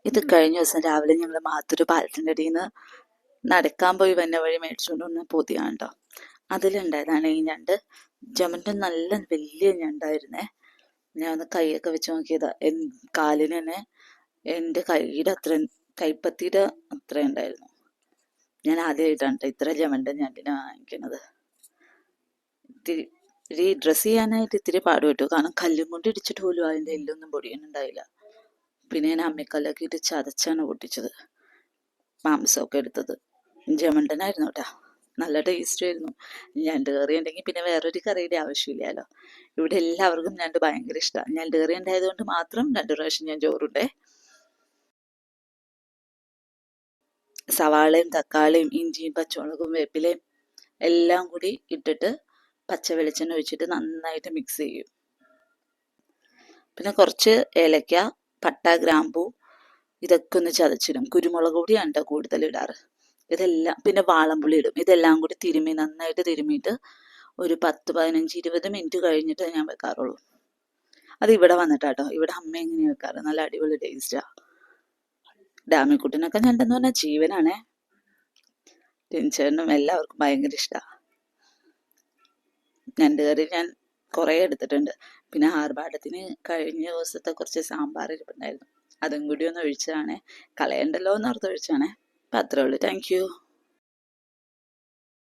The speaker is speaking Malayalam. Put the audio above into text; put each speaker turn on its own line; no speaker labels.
ഇത് കഴിഞ്ഞ ദിവസം രാവിലെ ഞങ്ങൾ മാത്തൂർ പാലത്തിൻ്റെ അടിയിൽ നിന്ന് നടക്കാൻ പോയി വന്ന വഴി മേടിച്ചുകൊണ്ട് വന്ന പൊതിയാണ് കേട്ടോ. അതിലുണ്ടായതാണ് ഈ ഞണ്ട്. ജമൻ്റെ നല്ല വലിയ ഞണ്ടായിരുന്നേ. ഞാൻ ഒന്ന് കൈയൊക്കെ വെച്ച് നോക്കിയതാ. കാലിന് തന്നെ എൻ്റെ കൈയുടെ അത്ര, കൈപ്പത്തിയുടെ അത്ര ഉണ്ടായിരുന്നു. ഞാൻ ആദ്യമായിട്ടാണ് കേട്ടോ ഇത്ര ജമൻ്റെ ഞണ്ടിനെ വാങ്ങിക്കുന്നത്. ഇത്തിരി ഡ്രസ്സ് ചെയ്യാനായിട്ട് ഇത്തിരി പാടുപെട്ടു. കാരണം കല്ലും കൊണ്ട് ഇടിച്ചിട്ട് പോലും അതിൻ്റെ എല്ലൊന്നും പൊടിയാനുണ്ടായില്ല. പിന്നെ ഞാൻ അമ്മിക്കല്ലൊക്കെ ഇട്ട് ചതച്ചാണ് പൊട്ടിച്ചത്. മാംസമൊക്കെ എടുത്തത് ജമണ്ടനായിരുന്നു കേട്ടോ. നല്ല ടേസ്റ്റ് ആയിരുന്നു. ഞണ്ട് കറി ഉണ്ടെങ്കിൽ പിന്നെ വേറൊരു കറിയുടെ ആവശ്യമില്ലല്ലോ. ഇവിടെ എല്ലാവർക്കും ഞണ്ട് ഭയങ്കര ഇഷ്ടമാണ്. ഞണ്ട് കറി ഉണ്ടായതുകൊണ്ട് മാത്രം 2 പ്രാവശ്യം ഞാൻ ചോറുണ്ടേ. സവാളയും തക്കാളിയും ഇഞ്ചിയും പച്ചമുളകും വേപ്പിലയും എല്ലാം കൂടി ഇട്ടിട്ട് പച്ച വെളിച്ചെണ്ണ ഒഴിച്ചിട്ട് നന്നായിട്ട് മിക്സ് ചെയ്യും. പിന്നെ കുറച്ച് ഏലക്ക, പട്ട, ഗ്രാമ്പൂ ഇതൊക്കെ ഒന്ന് ചതച്ചിടും. കുരുമുളക് പൊടിയാണ് കേട്ടോ കൂടുതൽ ഇടാറ്. ഇതെല്ലാം പിന്നെ വാളംപുളി ഇടും. ഇതെല്ലാം കൂടി നന്നായിട്ട് തിരുമ്മിയിട്ട് ഒരു 10, 15, 20 മിനിറ്റ് കഴിഞ്ഞിട്ട് ഞാൻ വെക്കാറുള്ളൂ. അത് ഇവിടെ വന്നിട്ടാട്ടോ. ഇവിടെ അമ്മ എങ്ങനെയാണ് വെക്കാറ്. നല്ല അടിപൊളി ടേസ്റ്റാ. ഡാമിക്കുട്ടിനൊക്കെ ഞണ്ടെന്ന് പറഞ്ഞാൽ ജീവനാണേ. ടിൻചേട്ടനും എല്ലാവർക്കും ഭയങ്കര ഇഷ്ടമാണ്. ഞണ്ട് കറി ഞാൻ കുറേ എടുത്തിട്ടുണ്ട്. പിന്നെ ആർഭാടത്തിന് കഴിഞ്ഞ ദിവസത്തെ കുറച്ച് സാമ്പാർ ഇരിപ്പുണ്ടായിരുന്നു. അതും കൂടി ഒന്ന് ഒഴിച്ചതാണേ. കളയണ്ടല്ലോ എന്ന് ഓർത്ത് ഒഴിച്ചാണേ. അപ്പം അത്രേ ഉള്ളൂ. Thank you.